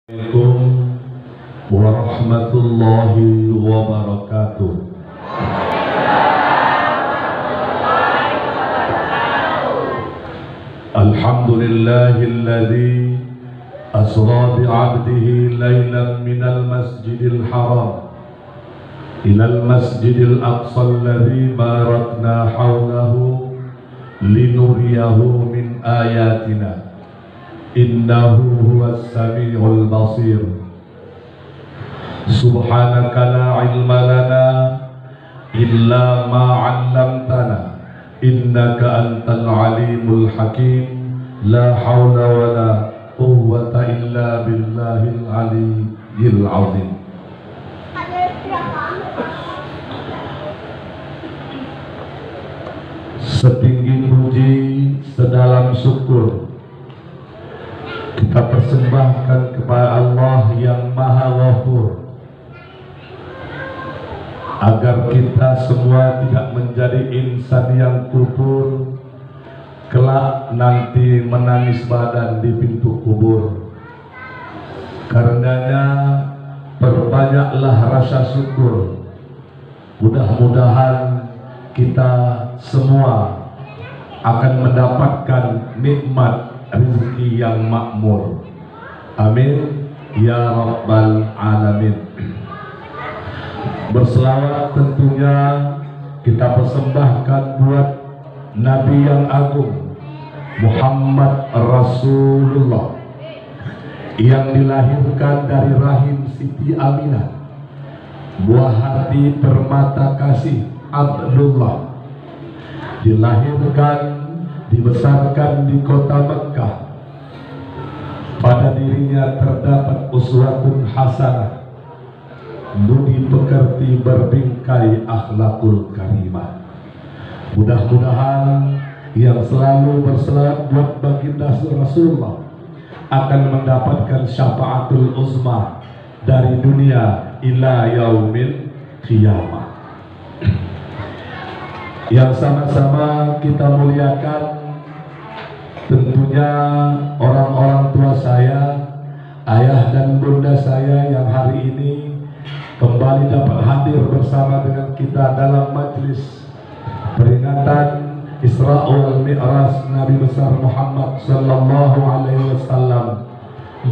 Assalamualaikum warahmatullahi wabarakatuh. Alhamdulillahilladzi asra bi'abdihi laylan minal masjidil haram ilal masjidil aqsa alladzi barakna hawlahu linuriyahu min ayatina innahu huwas sami'ul basir. Subhanaka la ilma lana illa ma 'allamtana innaka antal alimul hakim. La hawla wa la quwwata illa billahil aliyyil azim. Setinggi puji, sedalam syukur kita persembahkan kepada Allah yang Maha Ghafur, agar kita semua tidak menjadi insan yang kufur, kelak nanti menangis badan di pintu kubur. Karenanya perbanyaklah rasa syukur. Mudah-mudahan kita semua akan mendapatkan nikmat rezeki yang makmur. Amin ya rabbal alamin. Berselawat tentunya kita persembahkan buat Nabi yang agung Muhammad Rasulullah, yang dilahirkan dari rahim Siti Aminah, buah hati permata kasih Abdullah, dilahirkan dibesarkan di kota Mekah. Pada dirinya terdapat uswatun hasanah, budi pekerti berbingkai akhlakul karimah. Mudah-mudahan yang selalu berselawat buat baginda Rasulullah akan mendapatkan syafaatul uzma dari dunia ila yaumil qiyamah. Yang sama-sama kita muliakan tentunya orang-orang tua saya, ayah dan bunda saya yang hari ini kembali dapat hadir bersama dengan kita dalam majlis peringatan Isra wal Mi'raj Nabi besar Muhammad sallallahu alaihi wasallam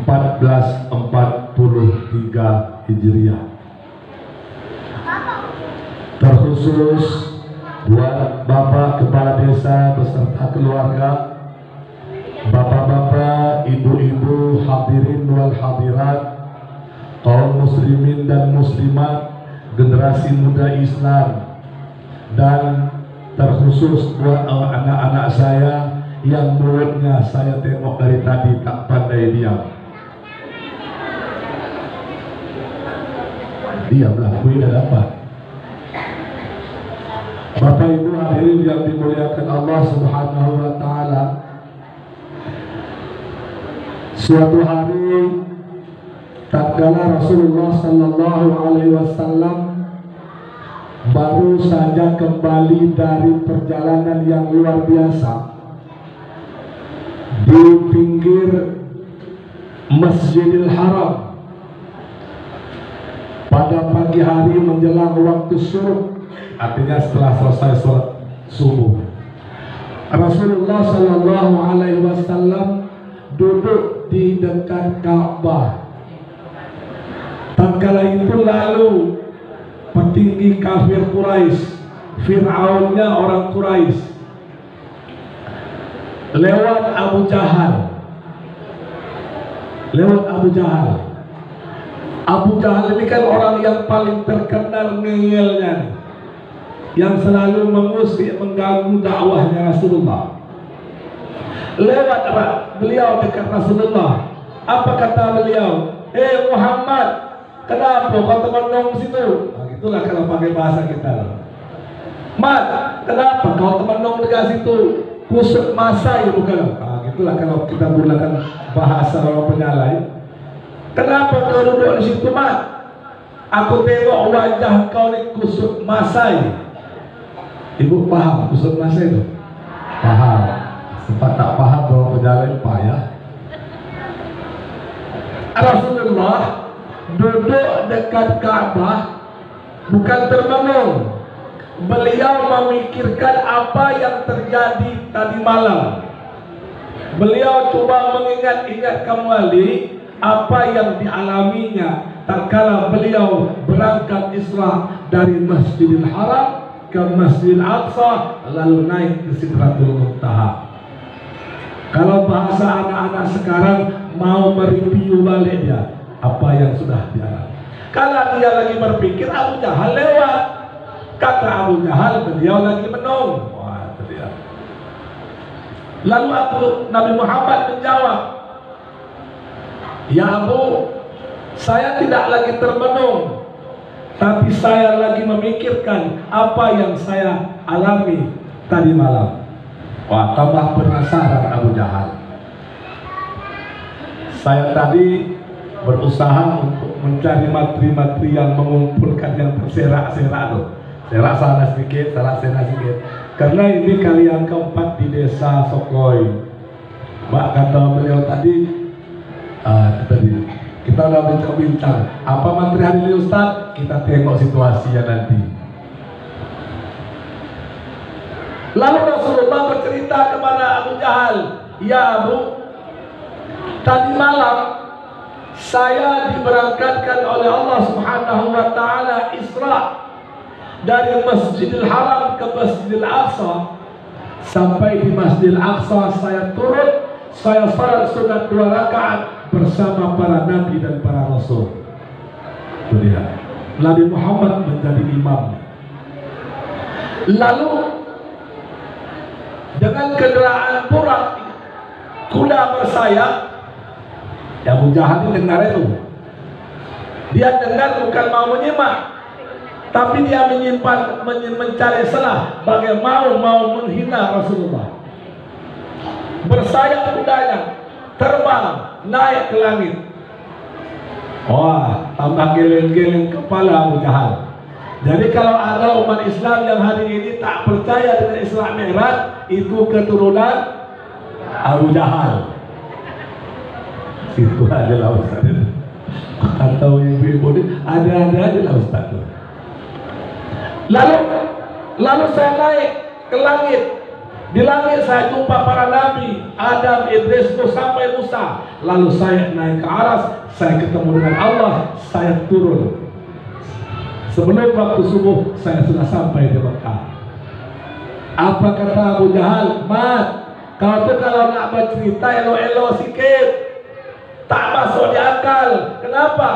1443 Hijriah. Terkhusus buat Bapak Kepala Desa beserta keluarga, Bapak-bapak, ibu-ibu, hadirin wal hadirat, kaum muslimin dan muslimat, generasi muda Islam, dan terkhusus buat anak-anak saya yang mulutnya saya tengok dari tadi tak pandai diam. Diamlah, kui dah dapat. Bapak Ibu hadirin yang dimuliakan Allah Subhanahu wa taala, suatu hari tatkala Rasulullah sallallahu alaihi wasallam baru saja kembali dari perjalanan yang luar biasa di pinggir Masjidil Haram pada pagi hari menjelang waktu syuruk, artinya setelah selesai sholat subuh. Rasulullah sallallahu alaihi wasallam duduk di dekat Ka'bah. Tatkala itu lalu petinggi kafir Quraisy, Fir'aunnya orang Quraisy, lewat Abu Jahal. Abu Jahal ini kan orang yang paling terkenal ngeyelnya, yang selalu mengusik, mengganggu dakwahnya Rasulullah. Lewat beliau dekat Rasulullah, apa kata beliau? Muhammad, kenapa kau temenung situ? Nah, itulah kalau pakai bahasa kita. Mat, kenapa kau temenung dekat situ? Kusuk masai bukan? Nah, itulah kalau kita gunakan bahasa orang penyalai. Kenapa kau duduk di situ, Mat? Aku tengok wajah kau ni kusuk masai. Ibu paham kusuk masai itu? Paham. Sempat tak paham bahwa pejalan payah. Rasulullah duduk dekat Ka'bah bukan termenung. Beliau memikirkan apa yang terjadi tadi malam. Beliau coba mengingat-ingat kembali apa yang dialaminya tatkala beliau berangkat Isra dari Masjidil Haram ke Masjidil Aqsa lalu naik ke Sidratul Muntaha. Kalau bahasa anak-anak sekarang mau mereview balik dia apa yang sudah dialami. Kalau dia lagi berpikir, Abu Jahal lewat. Kata Abu Jahal, beliau lagi menung. Wah, itu dia. Lalu Nabi Muhammad menjawab, ya Abu, saya tidak lagi termenung, tapi saya lagi memikirkan apa yang saya alami tadi malam. Wah, tambah penasaran Abu Jahal. Saya tadi berusaha untuk mencari materi-materi yang mengumpulkan yang terserak-serak tuh. Serak sana sedikit, salah sana sedikit. Karena ini kali yang keempat di desa Sokoi. Mbak kata beliau tadi, kita udah bincang-bincang. Apa materi hari ini Ustaz? Kita tengok situasinya nanti. Lalu Rasulullah bercerita kepada Abu Jahal, ya Abu, tadi malam saya diberangkatkan oleh Allah Subhanahu wa Ta'ala Isra dari Masjidil Haram ke Masjidil Aqsa. Sampai di Masjidil Aqsa saya turun, saya salat sunat 2 rakaat bersama para nabi dan para rasul. Itu dia. Nabi Muhammad menjadi imam. Lalu dengan kendaraan burak kuda bersayap, Abu Jahal dengar itu. Dia dengar bukan mau menyimak, tapi dia mencari celah bagaimana mau menghina Rasulullah. Bersayap kudanya, terbang, naik ke langit. Wah, tambah geleng-geleng kepala Abu Jahal. Jadi kalau ada umat Islam yang hari ini tak percaya dengan Isra Mi'raj, itu keturunan Abu Jahal. Itu aja lah Ustaz. Atau ibu-ibu ini ada-ada aja lah Ustaz. Lalu saya naik ke langit. Di langit saya jumpa para nabi, Adam, Idris, sampai Musa. Lalu saya naik ke aras, saya ketemu dengan Allah, saya turun. Sebelum waktu subuh saya sudah sampai di Mekah. Apa kata Abu Jahal? Mat, kau tuh kalau nak bercerita elo-elo sikit, tak masuk di akal. Kenapa?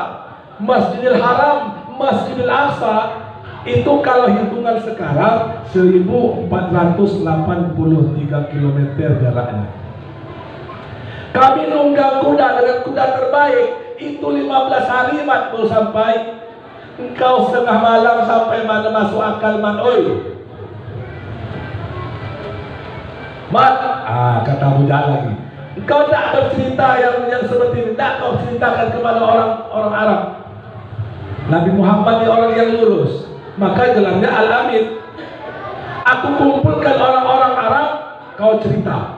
Masjidil Haram, Masjidil Aqsa itu kalau hitungan sekarang 1483 km jaraknya. Kami nunggang kuda dengan kuda terbaik itu 15 hari mat baru sampai. Engkau setengah malam sampai mana masuk akal man oi. Mat, kata Abu Jahal lagi. Engkau tak bercerita yang seperti ini, tak kau ceritakan kepada orang Arab. Nabi Muhammad ini orang yang lurus. Maka gelarnya Al-Amin. Aku kumpulkan orang-orang Arab, kau cerita.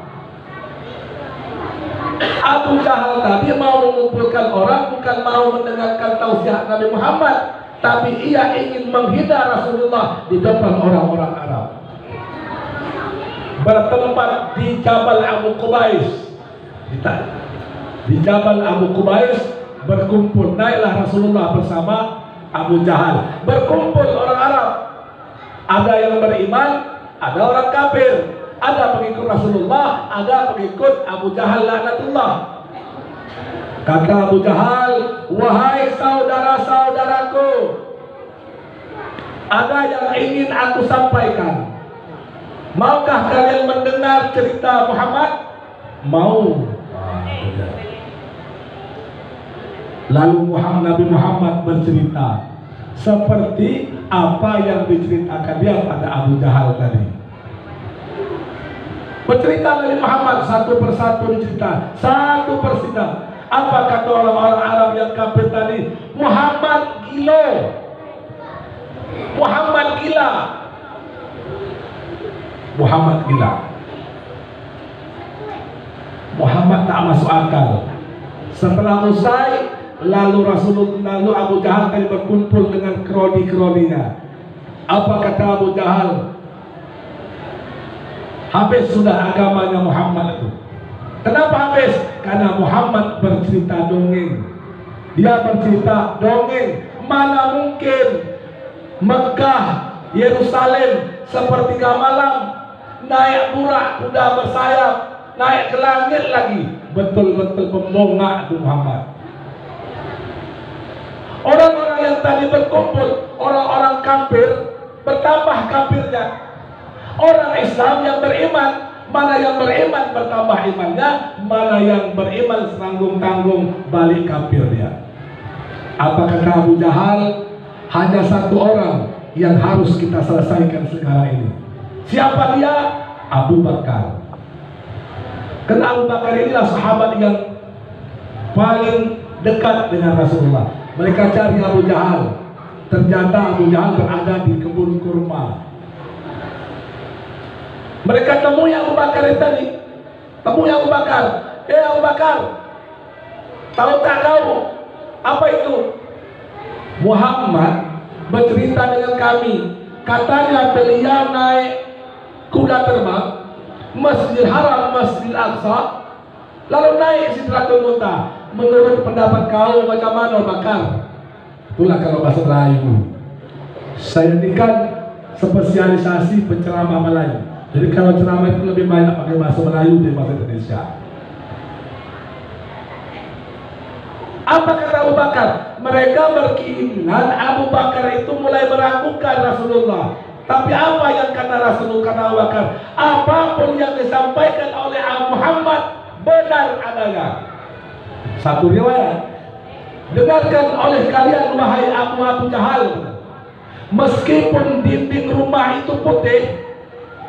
Abu Jahal tadi mau mengumpulkan orang, bukan mau mendengarkan tausiah Nabi Muhammad, tapi ia ingin menghina Rasulullah di depan orang-orang Arab. Bertempat di Jabal Abu Qubais. Di Jabal Abu Qubais berkumpul, naiklah Rasulullah bersama Abu Jahal. Berkumpul orang Arab, ada yang beriman, ada orang kafir, ada pengikut Rasulullah, ada pengikut Abu Jahal laknatullah. Kata Abu Jahal, wahai saudara-saudaraku, ada yang ingin aku sampaikan. Maukah kalian mendengar cerita Muhammad? Mau. Lalu Nabi Muhammad bercerita seperti apa yang diceritakan dia pada Abu Jahal tadi. Bercerita Nabi Muhammad satu persatu dicerita, satu persatu. Apa kata orang-orang Arab yang kafir tadi? Muhammad gila. Muhammad gila. Muhammad gila. Muhammad tak masuk akal. Setelah usai, lalu Abu Jahal tadi berkumpul dengan kroni-kroninya. Apa kata Abu Jahal? Habis sudah agamanya Muhammad itu. Kenapa habis? Karena Muhammad bercerita dongeng. Dia bercerita dongeng. Mana mungkin Mekah, Yerusalem sepertiga malam, naik burak kuda bersayap, naik ke langit lagi. Betul-betul pembongak itu Muhammad. Orang-orang yang tadi berkumpul, orang-orang kafir, bertambah kafirnya. Orang Islam yang beriman, mana yang beriman bertambah imannya, mana yang beriman tanggung-tanggung balik kafir dia. Apa kata Abu Jahal? Hanya satu orang yang harus kita selesaikan sekarang ini. Siapa dia? Abu Bakar. Karena Abu Bakar inilah sahabat yang paling dekat dengan Rasulullah. Mereka cari Abu Jahal. Ternyata Abu Jahal berada di kebun kurma. Mereka temui Abu Bakar tadi. Temui Abu Bakar. Abu Bakar, tahu tak tahu apa itu? Muhammad bercerita dengan kami. Katanya beliau naik kuda terbang, Masjidil Haram, Masjidil Aqsa, lalu naik Sidratul Muntaha. Menurut pendapat kau macam mana Bakar? Itulah kalau bahasa Melayu. Saya ini kan spesialisasi penceramah Melayu. Jadi kalau ceramah itu lebih banyak pakai bahasa Melayu daripada bahasa Indonesia. Apa kata Abu Bakar? Mereka berkeinginan Abu Bakar itu mulai meragukan Rasulullah. Tapi apa yang kata Rasulullah, kata Abu Bakar? Apapun yang disampaikan oleh Muhammad benar adanya. Satu riwayat, dengarkan oleh kalian wahai Abu Jahal, meskipun dinding rumah itu putih,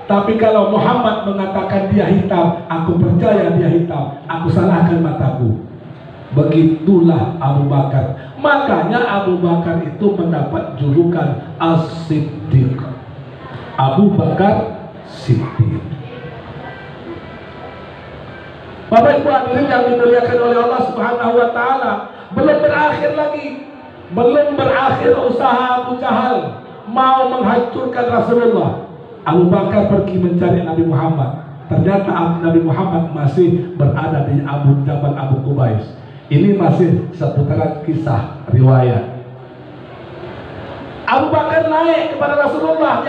tapi kalau Muhammad mengatakan dia hitam, aku percaya dia hitam, aku salahkan mataku. Begitulah Abu Bakar. Makanya Abu Bakar itu mendapat julukan As-Siddiq. Abu Bakar Siddiq. Bapak Ibu hadirin yang dimuliakan oleh Allah Subhanahu wa taala, belum berakhir lagi. Belum berakhir usaha Abu Jahal mau menghancurkan Rasulullah. Abu Bakar pergi mencari Nabi Muhammad. Ternyata Nabi Muhammad masih berada di Jabal Abu Qubais. Ini masih seputaran kisah riwayat. Abu Bakar naik kepada Rasulullah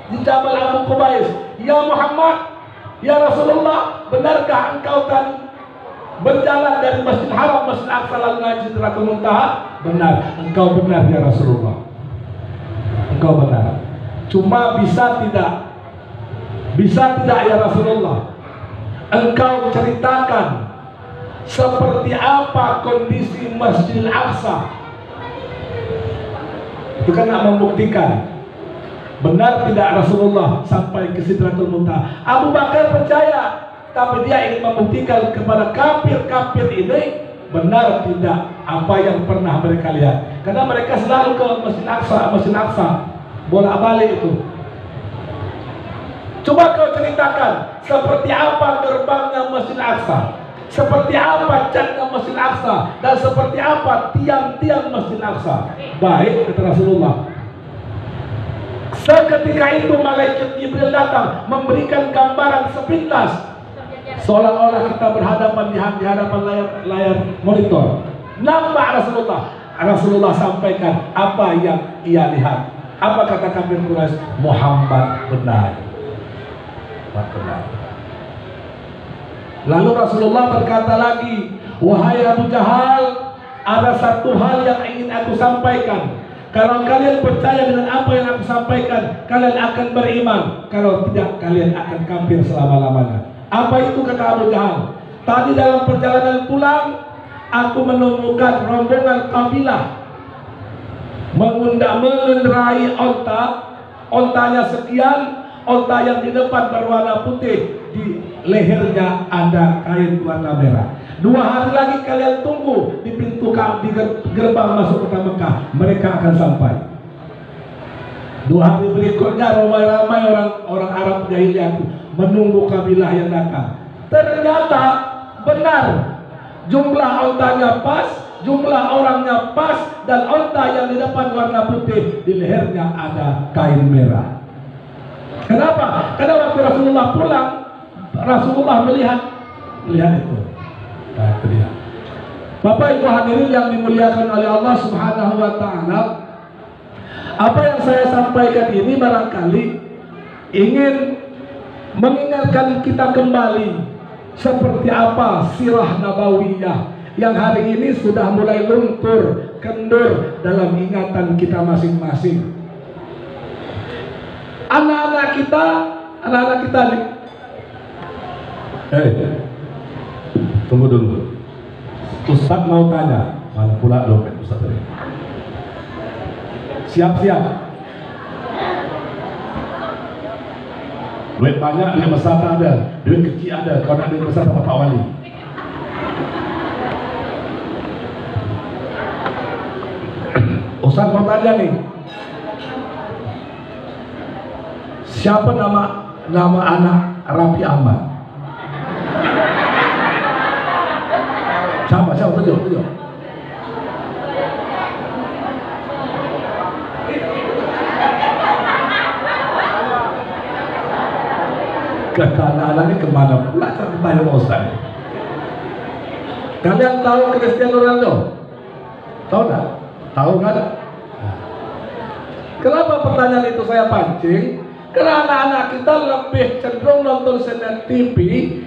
di Jabal Abu Qubais. Ya Muhammad, ya Rasulullah, benarkah engkau tadi berjalan dari Masjid Haram, Masjid Aqsa lalu naik Sidratul Muntaha? Benar, engkau benar ya Rasulullah. Engkau benar. Cuma bisa tidak ya Rasulullah, engkau ceritakan seperti apa kondisi Masjid Aqsa. Itu kan membuktikan benar tidak Rasulullah sampai ke Sidratul Muntaha. Abu Bakar percaya, tapi dia ingin membuktikan kepada kafir-kafir ini benar tidak apa yang pernah mereka lihat. Karena mereka selalu ke Masjid Aqsa, bolak-balik itu. Coba kau ceritakan seperti apa gerbangnya Masjid Aqsa, seperti apa catnya Masjid Aqsa, dan seperti apa tiang-tiang Masjid Aqsa. Baik, kata Rasulullah. Seketika itu malaikat Jibril datang memberikan gambaran sepintas, seolah-olah kita berhadapan di hadapan layar monitor. Nampak Rasulullah sampaikan apa yang ia lihat. Apa kata kafir Quraisy? Muhammad benar. Lalu Rasulullah berkata lagi, wahai Abu Jahal, ada satu hal yang ingin aku sampaikan. Kalau kalian percaya dengan apa yang aku sampaikan, kalian akan beriman. Kalau tidak, kalian akan kafir selama-lamanya. Apa itu, kata Abu Jahal? Tadi dalam perjalanan pulang, aku menemukan rombongan kabilah mengendarai ontanya sekian, onta yang di depan berwarna putih, di lehernya ada kain warna merah. 2 hari lagi kalian tunggu di pintu di gerbang masuk kota Mekah, mereka akan sampai. 2 hari berikutnya ramai-ramai orang Arab jahiliyah menunggu kabilah yang datang. Ternyata benar, jumlah ontanya pas, jumlah orangnya pas, dan onta yang di depan warna putih, di lehernya ada kain merah. Kenapa? Karena waktu Rasulullah pulang, Rasulullah melihat itu. Nah, itu dia. Bapak Ibu hadirin yang dimuliakan oleh Allah Subhanahu wa Ta'ala, apa yang saya sampaikan ini barangkali ingin mengingatkan kita kembali seperti apa sirah nabawiyah yang hari ini sudah mulai luntur, kendur dalam ingatan kita masing-masing. Anak-anak kita nih. Tunggu dulu. Ustaz mau tanya, mana pula dompet Ustaz tadi? Siap-siap. Duit banyak, duit besar tak ada, duit kecil ada. Kalau nak duit besar Pak Wali. Ustaz mau tanya nih, siapa nama anak Raffi Ahmad? Siapa? Tunjuk. Anak-anak ini kemana pula tanya Ustaz? Kalian tahu Cristiano Ronaldo? Tahu tak? Tahu kan? Kenapa pertanyaan itu saya pancing? Karena anak-anak kita lebih cenderung nonton sinetron TV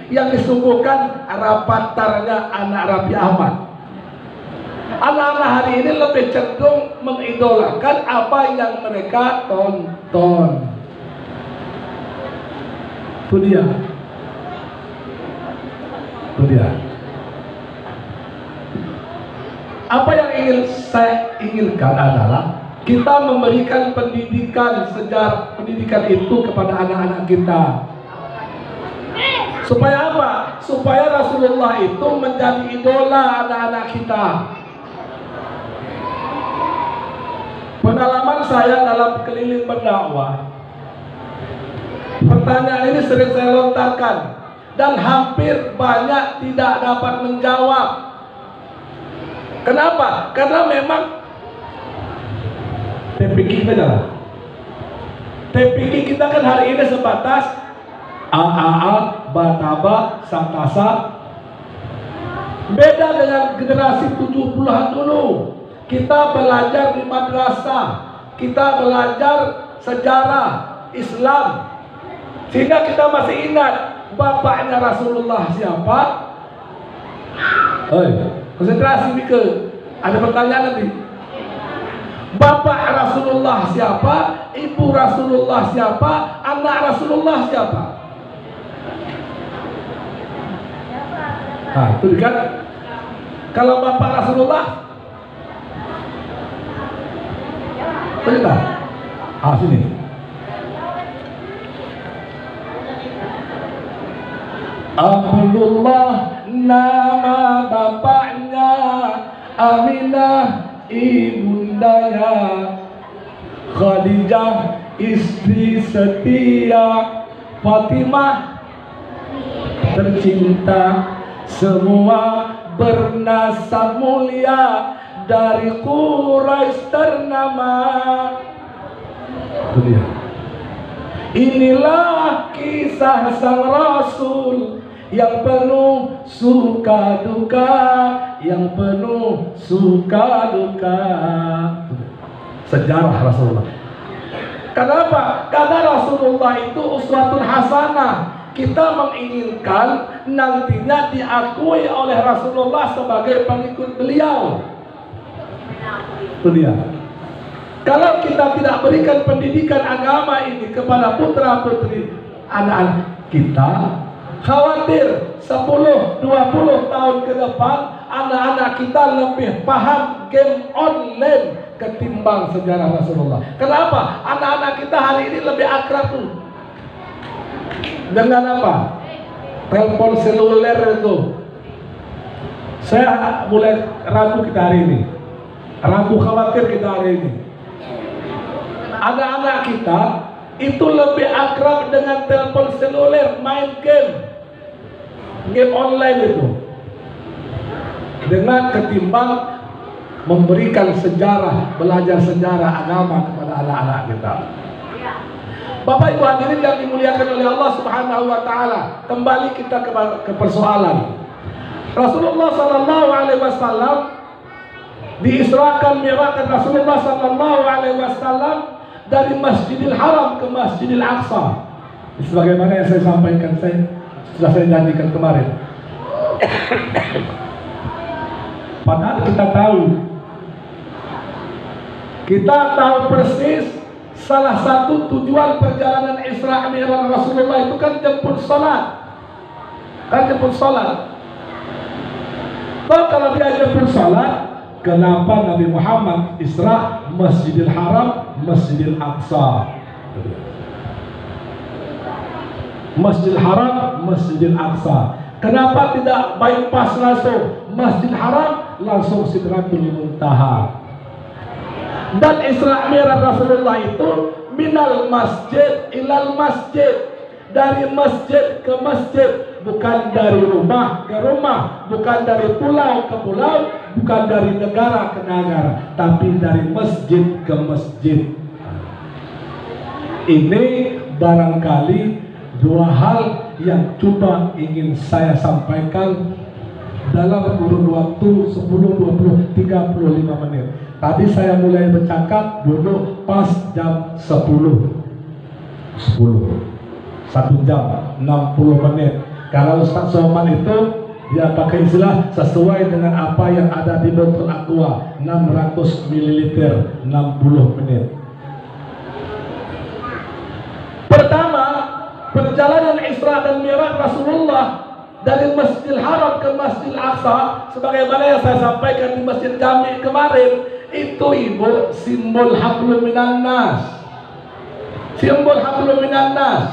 yang disuguhkan rapatarnya anak Raffi Ahmad. Anak-anak hari ini lebih cenderung mengidolakan apa yang mereka tonton. Itu dia. Apa yang saya inginkan adalah kita memberikan pendidikan sejarah, pendidikan itu kepada anak-anak kita. Supaya apa? Supaya Rasulullah itu menjadi idola anak-anak kita. Pengalaman saya dalam keliling berdakwah, pertanyaan ini sering saya lontarkan dan hampir banyak tidak dapat menjawab. Kenapa? Karena memang TPK kita jalan. TPK kita kan hari ini sebatas AAA, Bataba, Satasa. Beda dengan generasi 70-an dulu. Kita belajar di madrasah, kita belajar sejarah Islam, sehingga kita masih ingat bapaknya Rasulullah siapa. Konsentrasi mikir. Ada pertanyaan nanti. Bapak Rasulullah siapa? Ibu Rasulullah siapa? Anak Rasulullah siapa? Nah, itu kan. Kalau bapak Rasulullah, cerita. Sini. Abdullah nama bapaknya, Aminah ibundanya, Khadijah istri setia, Fatimah tercinta, semua bernasab mulia, dari Quraisy ternama. Inilah kisah sang Rasul yang penuh suka duka, yang penuh suka duka. Sejarah Rasulullah. Kenapa? Karena Rasulullah itu uswatun hasanah. Kita menginginkan nantinya diakui oleh Rasulullah sebagai pengikut beliau. Itu dia. Kalau kita tidak berikan pendidikan agama ini kepada putra putri anak-anak kita, khawatir 10-20 tahun ke depan anak-anak kita lebih paham game online ketimbang sejarah Rasulullah. Kenapa? Anak-anak kita hari ini lebih akrab tuh dengan apa? Telepon seluler itu. Saya mulai ragu kita hari ini. Ragu, khawatir kita hari ini. Anak-anak kita itu lebih akrab dengan telepon seluler, main game online itu. dengan ketimbang memberikan sejarah, belajar sejarah agama kepada anak-anak kita. Bapak Ibu hadirin yang dimuliakan oleh Allah Subhanahu wa taala, kembali kita ke persoalan. Rasulullah sallallahu alaihi wasallam diisrakan mi'rajkan Rasulullah sallallahu alaihi wasallam dari Masjidil Haram ke Masjidil Aqsa. Sebagaimana yang saya sampaikan, sudah saya janjikan kemarin. Padahal kita tahu persis salah satu tujuan perjalanan Isra Mi'raj Rasulullah itu kan jemput salat. Kalau dia jemput salat, kenapa Nabi Muhammad Isra Masjidil Haram, Masjidil Aqsa? Masjidil Haram, Masjidil Aqsa. Kenapa tidak bypass langsung Masjidil Haram, langsung Sidratul Muntaha? Dan Isra Mi'raj Rasulullah itu minal masjid ilal masjid, dari masjid ke masjid, bukan dari rumah ke rumah, bukan dari pulau ke pulau, bukan dari negara ke negara, tapi dari masjid ke masjid. Ini barangkali dua hal yang coba ingin saya sampaikan dalam kurun waktu 10, 20, 35 menit. Tadi saya mulai bercakap, duduk pas jam 10. 1 jam 60 menit. Kalau Ustaz Somad itu dia pakai istilah sesuai dengan apa yang ada di botol aqua, 600 ml 60 menit. Pertama, perjalanan Isra dan Mi'raj Rasulullah dari Masjidil Haram ke Masjidil Aqsa, sebagaimana yang saya sampaikan di Masjid Jami kemarin, itu ibu simbol hablum minan nas. Simbol hablum minan nas.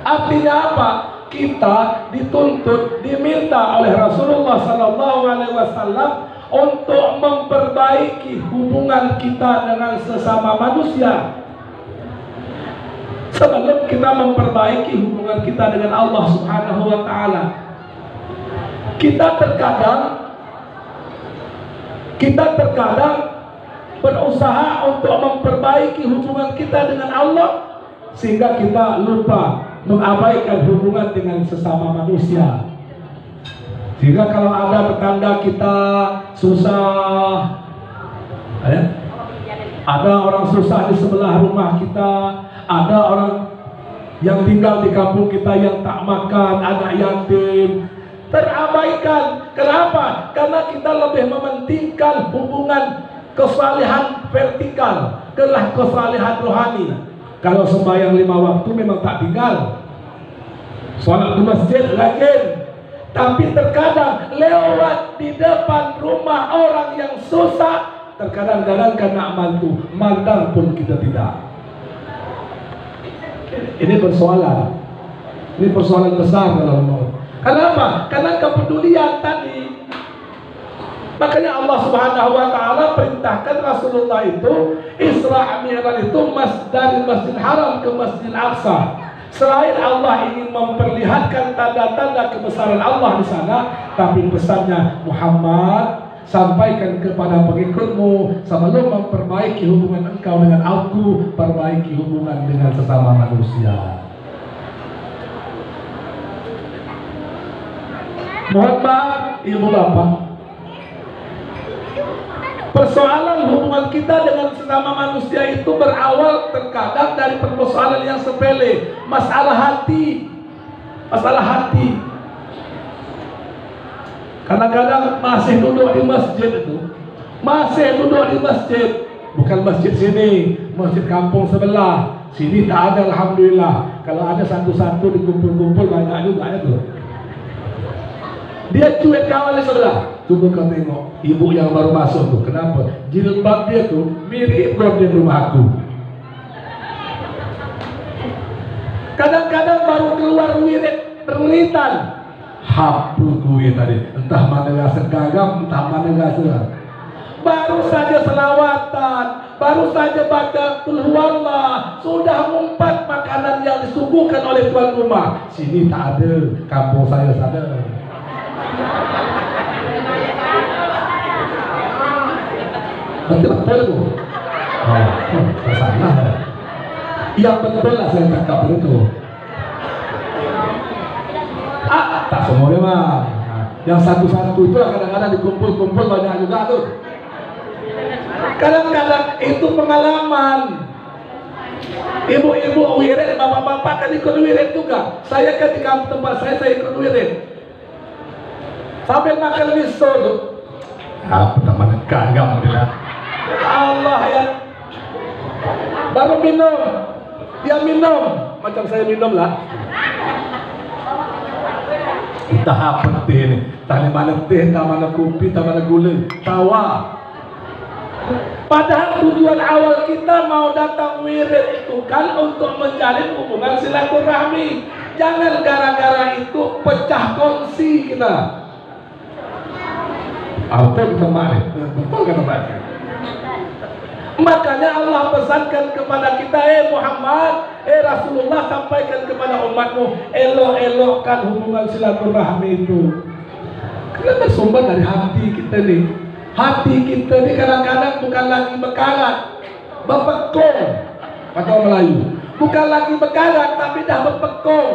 Artinya apa? Kita dituntut, diminta oleh Rasulullah sallallahu alaihi wasallam untuk memperbaiki hubungan kita dengan sesama manusia. Sebelum kita memperbaiki hubungan kita dengan Allah Subhanahu wa taala, kita terkadang berusaha untuk memperbaiki hubungan kita dengan Allah, sehingga kita lupa mengabaikan hubungan dengan sesama manusia. Sehingga kalau ada tetangga kita susah, ada orang susah di sebelah rumah kita, ada orang yang tinggal di kampung kita yang tak makan, anak yatim, terabaikan. Kenapa? Karena kita lebih mementingkan hubungan kesalehan vertikal, kesalehan rohani. Kalau sembahyang 5 waktu memang tak tinggal, sholat di masjid rajin, tapi terkadang lewat di depan rumah orang yang susah, terkadang karena mantu, mandang pun kita tidak. Ini persoalan besar dalam mau. Kenapa? Karena kepedulian tadi. Makanya Allah Subhanahu wa taala perintahkan Rasulullah itu Isra Mi'raj itu dari Masjidil Haram ke Masjidil Aqsa. Selain Allah ingin memperlihatkan tanda-tanda kebesaran Allah di sana, tapi pesannya Muhammad, sampaikan kepada pengikutmu, sebelum memperbaiki hubungan engkau dengan aku, perbaiki hubungan dengan sesama manusia. Mohon maaf, ibu bapak, persoalan hubungan kita dengan sesama manusia itu berawal terkadang dari persoalan yang sepele, masalah hati. Kadang-kadang masih duduk di masjid, bukan masjid sini, masjid kampung sebelah. Sini tak ada, alhamdulillah. Kalau ada satu-satu dikumpul-kumpul banyak juga ya tuh. Dia cuek kawan di sebelah. Coba kau tengok ibu yang baru masuk tuh, kenapa? Jilbab dia tuh mirip gorden rumah aku. Kadang-kadang baru keluar wiritan. Hapu gue tadi, entah mana rasa gagam, entah mana rasa. Baru saja selawatan, baru saja baca qul huwallah, sudah ngumpat makanan yang disuguhkan oleh tuan rumah. Sini tak ada, kampung saya ada. Betul itu. Oh, salah. Yang betul lah saya cakap itu. Tak semuanya mah. Yang satu-satu itu kadang-kadang dikumpul-kumpul banyak juga tuh. Kadang-kadang itu pengalaman. Ibu-ibu wirid, bapak-bapak kan ikut wirid juga. Saya kan di kampung tempat saya ikut wirid. Sambil makan miso tuh. Pertama enggak Alhamdulillah. Allah ya. Baru minum. Dia minum. Macam saya minum lah. Entah apa teh ini. Entah mana teh, entah mana kopi, entah mana gula. Tawa. Padahal tujuan awal kita mau datang wirid itu kan untuk menjalin hubungan silaturahmi. Jangan gara-gara itu pecah kongsi kita. Apa kita marah? Betul kan baca? Makanya Allah pesankan kepada kita, Muhammad, Rasulullah, sampaikan kepada umatmu, elok-elokkan hubungan silaturahmi itu. Karena bersumber dari hati kita nih. Hati kita ini kadang-kadang bukan lagi bekarat, bepekong, kata orang Melayu. Bukan lagi bekarat, tapi dah bepekong.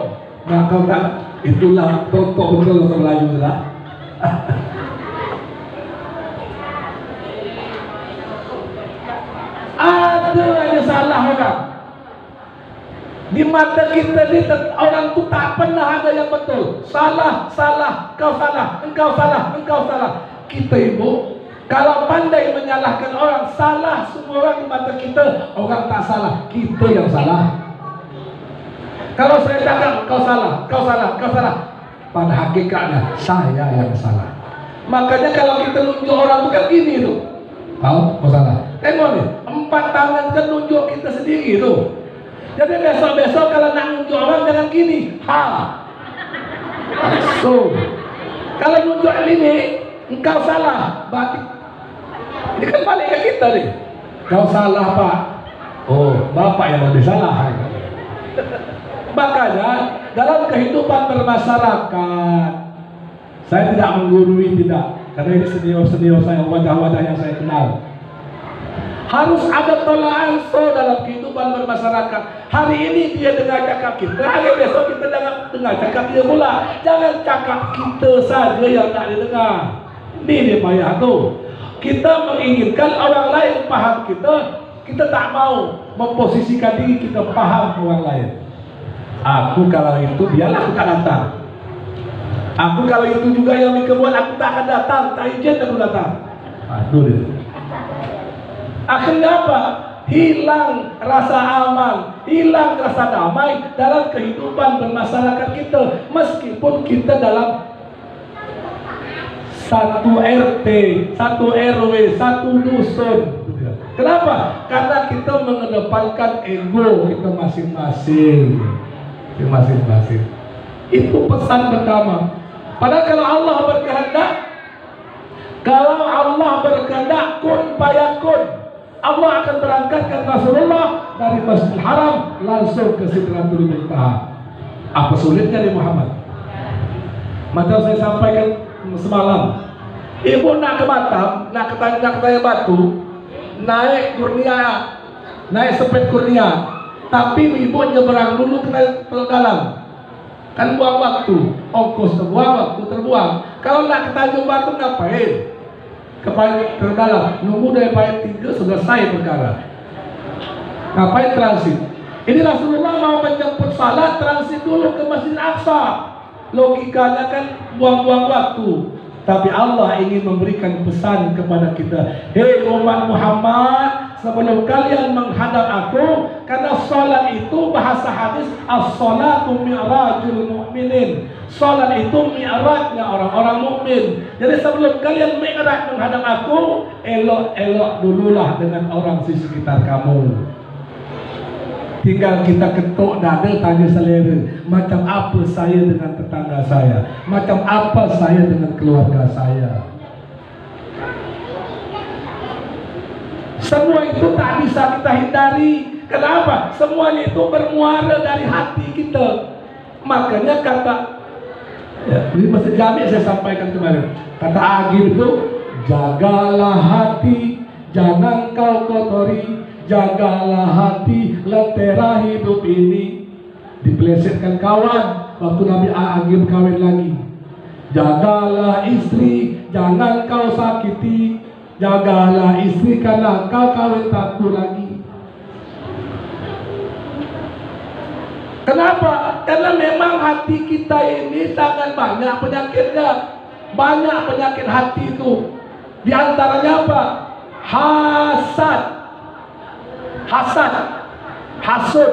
Nah, kau tak, itulah pokok betul orang Melayu lah. Ada aja salah orang. Di mata kita ni orang tu tak pernah ada yang betul. Salah, kau salah, engkau salah, engkau salah. Kita ibu, kalau pandai menyalahkan orang, salah semua orang di mata kita. Orang tak salah, kita yang salah. Kalau saya cakap kau salah, kau salah, kau salah, pada hakikatnya saya yang salah. Makanya kalau kita nunjuk orang bukan gini tu. Kau salah. Tengok ni, 4 tangan kan nunjuk kita sendiri tu. Jadi besok-besok kalau nak nunjuk orang jangan gini. So, kalau nunjuk ini, engkau salah. Berarti ini kan balik ke kita nih. Kau salah Pak. Oh, Bapak yang lebih salah. Makanya dalam kehidupan bermasyarakat, saya tidak menggurui, tidak. Karena ini senior-senior saya, wajah-wajah yang saya kenal. Harus ada toleransi dalam kehidupan bermasyarakat. Hari ini dia dengar cakap kita, hari besok kita dengar cakap dia pula. Jangan cakap kita saja yang tak didengar. Ini dia payah tu. Kita menginginkan orang lain paham kita, kita tak mau memposisikan diri kita paham orang lain. Aku kalau itu biarlah aku tak datang. Aku kalau itu juga yang dikebuat, aku tak akan datang, tak izin aku datang. Itu dia. Akhirnya apa? Hilang rasa aman, hilang rasa damai dalam kehidupan bermasyarakat kita. Meskipun kita dalam satu RT, satu RW, satu dusun. Kenapa? Karena kita mengedepankan ego kita masing-masing. Masing-masing. Itu pesan pertama. Padahal kalau Allah berkehendak kun fayakun. Allah akan berangkatkan Rasulullah dari Masjidil Haram langsung ke Sidratul Muntaha. Apa sulitnya di Muhammad? Macam saya sampaikan semalam, ibu nak ke Batam, nak ke Tanjung Batu, naik Kurnia, naik seped Kurnia, tapi ibu nyeberang dulu ke Teluk Dalam. Kan buang waktu, ongkos terbuang, waktu terbuang. Kalau nak ke Tanjung Batu ngapain? Kepada terdalam, nunggu dari payat 3 selesai perkara. Ngapain transit? Ini Rasulullah mau menjemput salat, transit dulu ke Masjid Al-Aqsa. Logikanya kan buang-buang waktu. Tapi Allah ingin memberikan pesan kepada kita. Hei umat Muhammad, sebelum kalian menghadap aku, karena salat itu bahasa hadis as-salatu mi'rajul mu'minin. Salat itu mi'rajnya orang-orang mukmin. Jadi sebelum kalian mi'raj menghadap aku, elok-elok dululah dengan orang di sekitar kamu. Tinggal kita ketuk dada, tanya selera, macam apa saya dengan tetangga saya, macam apa saya dengan keluarga saya. Semua itu tak bisa kita hindari. Kenapa? Semuanya itu bermuara dari hati kita. Makanya kata, ya, di Masjid Jami saya sampaikan kemarin, kata Agil itu, jagalah hati, jangan kau kotori, jagalah hati, lentera hidup ini. Dipelesetkan kawan waktu Nabi Agim kawin lagi. Jagalah istri, jangan kau sakiti, jagalah istri karena kau kawin takut lagi. Kenapa? Karena memang hati kita ini sangat banyak penyakitnya. Banyak penyakit hati itu. Di antaranya apa? Hasad. Hasad. Hasud.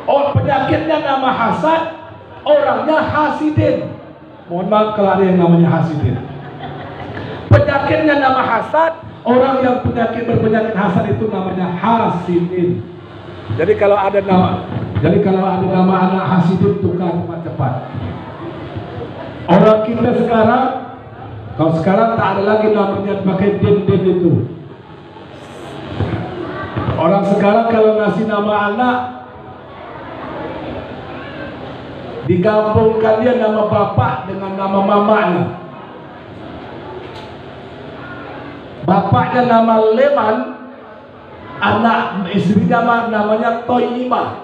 Oh, penyakitnya nama hasad, orangnya hasidin. Mohon maaf kalau ada yang namanya hasidin. Penyakitnya nama hasad, orang yang berpenyakit hasad itu namanya hasidin. Jadi kalau ada nama anak hasidin, tukar cepat-cepat. Orang kita sekarang, kalau sekarang tak ada lagi namanya pakai din-din itu. Orang sekarang kalau ngasih nama anak, digabungkan dia nama bapak dengan nama mamanya. Bapaknya nama Leman, anak istrinya namanya Toyimah.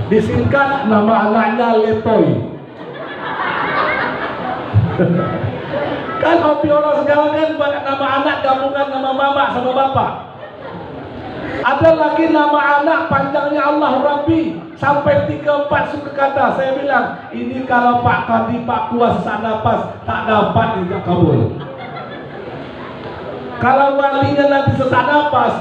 Disingkat nama anaknya Letoy. Kan hobi orang sekarang kan buat nama anak gabungan nama mama sama bapak. Ada lagi nama anak panjangnya Allah Rabbi sampai 3-4 suku kata. Saya bilang ini kalau Pak Kadi, Pak Kuas sak nafas tak dapat tidak kabul. Kalau walinya nanti sesak nafas,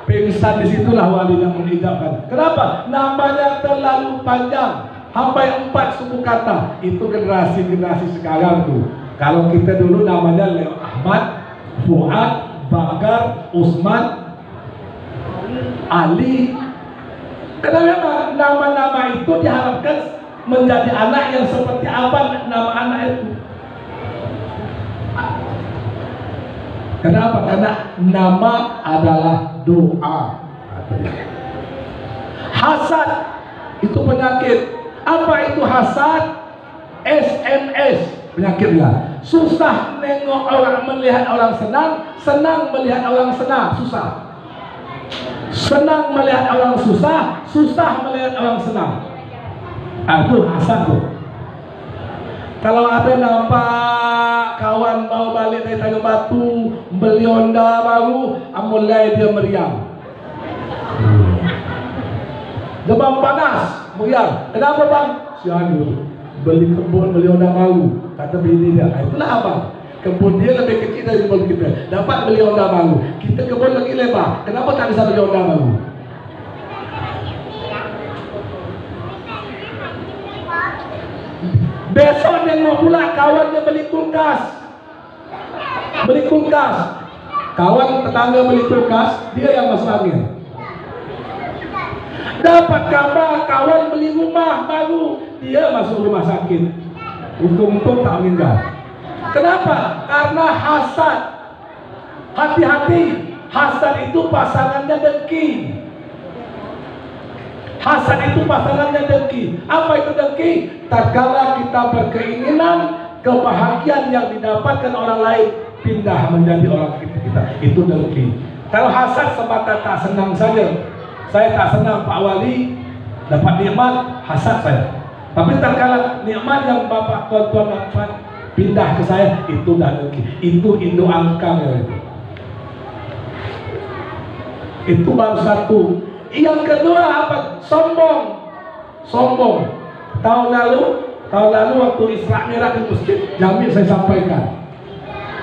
pingsan disitulah walinya mengijabkan. Kenapa? Namanya terlalu panjang, sampai 4 suku kata. Itu generasi sekarang tuh. Kalau kita dulu namanya Leo Ahmad, Fuad, Bakar, Usman, Ali. Kenapa nama-nama itu diharapkan menjadi anak yang seperti apa nama anak itu? Kenapa? Karena nama adalah doa. Hasad itu penyakit. Apa itu hasad? SMS penyakitnya. Susah nengok orang, melihat orang senang, senang melihat orang senang, susah. Senang melihat orang susah, susah melihat orang senang. Itu hasad tuh. Kalau ada nampak kawan mau balik dari Tanjung Batu, beli Honda baru, mulai dia meriang. Demam panas, meriang. Kenapa bang? Sianu, beli kebun, beli Honda baru. Kata bini dia, itulah abang. Kebun dia lebih kecil dari kebun kita. Dapat beli Honda baru. Kita kebun lagi lebar. Kenapa tak bisa beli Honda baru? Besok nengok pula kawannya beli kulkas. Beli kulkas. Kawan tetangga beli kulkas, dia yang masuk angin. Dapat kabar kawan beli rumah baru, dia masuk rumah sakit. Untung-untung tak meninggal. Kenapa? Karena hasad. Hati-hati, hasad itu pasangannya dengki. Hasad itu pasangannya dengki. Apa itu dengki? Tatkala kita berkeinginan kebahagiaan yang didapatkan orang lain pindah menjadi orang kita, itu dengki. Kalau hasad semata tak senang saja. Saya tak senang Pak Wali dapat nikmat, hasad saya. Tapi tatkala nikmat yang Bapak tuan-tuan dapat pindah ke saya, itu dah dengki. Itu induk angkang ya itu. Itu baru satu. Yang kedua apa? Sombong. Sombong. Tahun lalu waktu Isra Mi'raj di Masjid Jami saya sampaikan.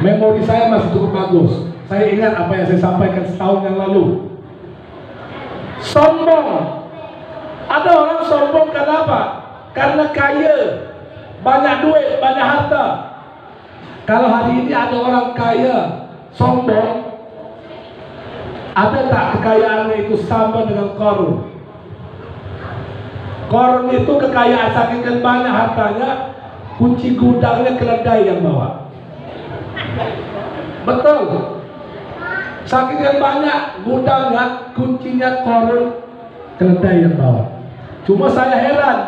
Memori saya masih cukup bagus. Saya ingat apa yang saya sampaikan setahun yang lalu. Sombong. Ada orang sombong kenapa? Karena kaya, banyak duit, banyak harta. Kalau hari ini ada orang kaya sombong, ada tak kekayaannya itu sama dengan Qarun? Qarun itu kekayaan saking banyak hartanya, kunci gudangnya keledai yang bawa. Betul. Saking banyak gudangnya, kuncinya Qarun, keledai yang bawa. Cuma saya heran,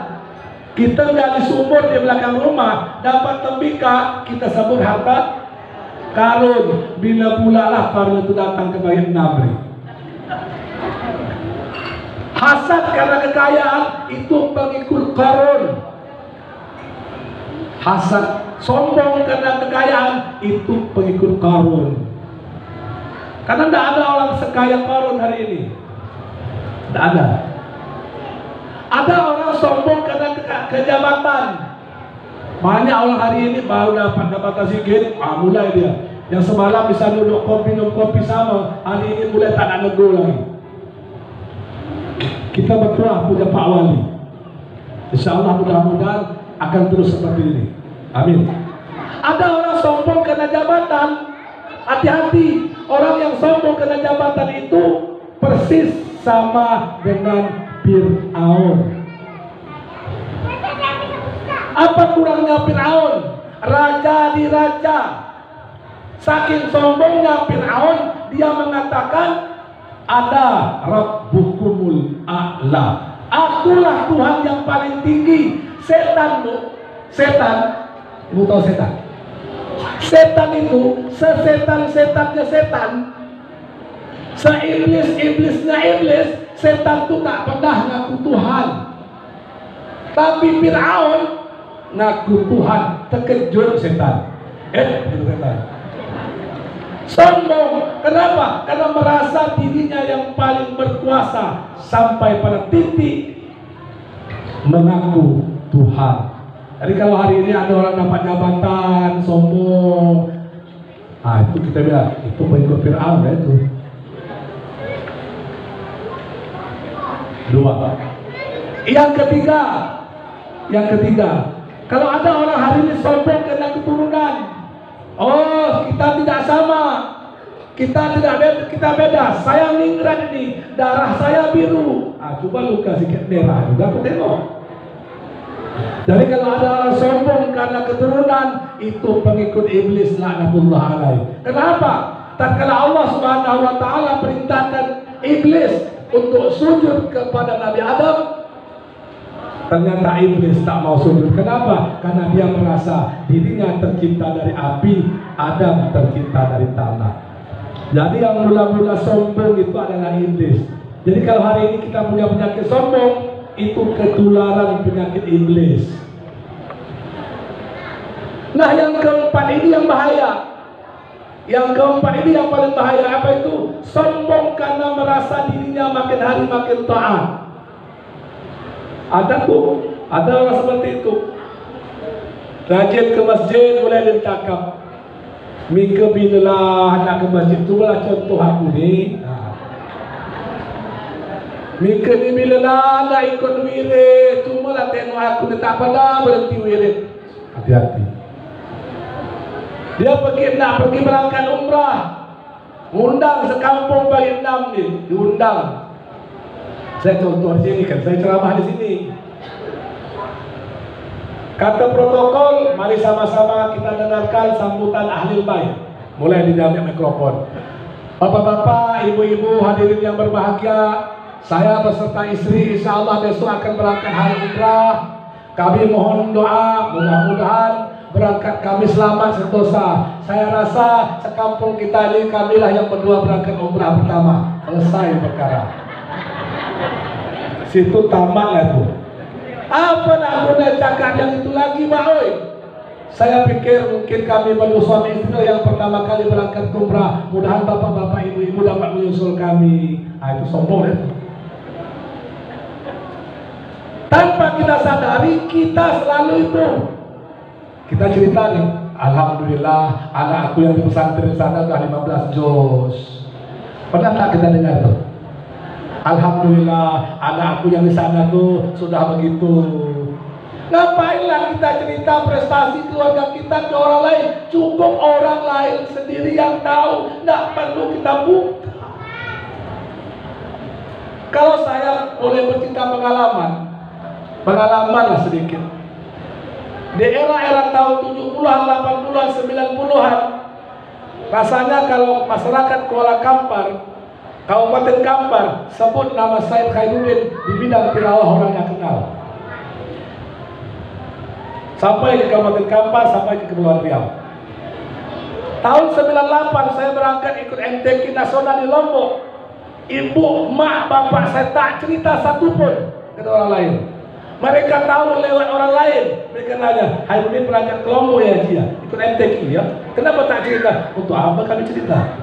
kita gali sumur di belakang rumah, dapat tembikar, kita sebut harta Karun, bila pula lah Karun itu datang ke bagian Namri. Hasad karena kekayaan itu pengikut Karun. Hasad, sombong karena kekayaan itu pengikut Karun. Karena tidak ada orang sekaya Karun hari ini. Tidak ada. Ada orang sombong karena kejabatan. Banyak orang hari ini baru dapat jabatan sikit, mulai dia. Yang semalam bisa duduk minum kopi sama, hari ini mulai tak nak nego lagi. Kita berdoa punya Pak Wali. Insya Allah mudah-mudahan akan terus seperti ini. Amin. Ada orang sombong karena jabatan. Hati-hati, orang yang sombong karena jabatan itu persis sama dengan Fir'aun. Apa kurangnya Fir'aun? Raja di raja. Saking sombongnya Fir'aun, dia mengatakan ada Rabbukumul A'la. Akulah Tuhan yang paling tinggi. Setan, ibu tahu setan? Setan itu sesetan-setannya setan, seiblis-iblisnya iblis. Setan itu tak pernah ngaku Tuhan. Tapi Fir'aun ngaku Tuhan. Terkejut setan. Setan sombong. Kenapa? Karena merasa dirinya yang paling berkuasa, sampai pada titik mengaku Tuhan. Jadi kalau hari ini ada orang dapat jabatan, sombong, itu kita bilang itu pengikut Fir'aun ya itu. Dua. Yang ketiga, kalau ada orang hari ini sombong karena keturunan, kita tidak sama, kita beda. Saya ningrat ini, darah saya biru. Coba lu kasih merah juga, aku tengok. Jadi kalau ada orang sombong karena keturunan, itu pengikut iblis laknatullah alaih. Kenapa? Tatkala Allah Subhanahu wa taala perintahkan iblis untuk sujud kepada Nabi Adam, ternyata iblis tak mau sujud. Kenapa? Karena dia merasa dirinya tercipta dari api, Adam tercipta dari tanah. Jadi yang mula-mula sombong itu adalah iblis. Jadi kalau hari ini kita punya penyakit sombong, itu ketularan penyakit iblis. Nah, yang keempat ini yang bahaya. Yang keempat ini yang paling bahaya. Apa itu? Sombong karena merasa dirinya makin hari makin taat. Ada orang seperti itu. Rajin ke masjid, mulai dia cakap, Mika bilalah nak ke masjid. Itulah contoh aku ni. Mika ni bilalah nak ikut wirid. Cuma lah tengok aku ni tak pernah berhenti wirid. Hati-hati. Dia nak pergi berangkat umrah, undang sekampung bagi 6 ni, diundang. Saya contoh di sini kan, saya ceramah di sini. Kata protokol, mari sama-sama kita dengarkan sambutan ahli bait. Mulai diambil mikrofon. Bapak-bapak, ibu-ibu hadirin yang berbahagia, saya beserta istri insya Allah besok akan berangkat haji umrah. Kami mohon doa, mudah-mudahan berangkat kami selamat sentosa. Saya rasa sekampung kita ini kamilah yang berdua berangkat umrah pertama. Selesai perkara. Situ tamatlah tuh. Apa nak guna cakap yang itu lagi, Pak Oi? Saya pikir mungkin kami baru suami istri yang pertama kali berangkat umrah. Mudahan bapak-bapak, ibu-ibu dapat menyusul kami. Itu sombong ya. Tanpa kita sadari, kita selalu itu. Kita cerita nih, alhamdulillah anak aku yang di pesantren sana sudah 15 juz. Pernah tak kita dengar tuh? Alhamdulillah anak aku yang di sana tuh sudah begitu. Ngapainlah kita cerita prestasi keluarga kita ke orang lain? Cukup orang lain sendiri yang tahu, tidak perlu kita buka. Kalau saya boleh bercerita pengalaman lah sedikit. Di era tahun 70-an, 80-an, 90-an, rasanya kalau masyarakat Kuala Kampar, Kabupaten Kampar, sebut nama Said Khairuddin di bidang tilawah orangnya kenal. Sampai ke Kabupaten Kampar, sampai ke Kepulauan Riau. Tahun 98 saya berangkat ikut MTQ nasional di Lombok. Ibu, mak, bapak saya tak cerita satu pun ke orang lain. Mereka tahu lewat orang lain. Mereka nanya, "Hai Budi berangkat ke Lombok ya Ji ya? Ikut MTQ ya? Kenapa tak cerita?" Untuk apa kami cerita?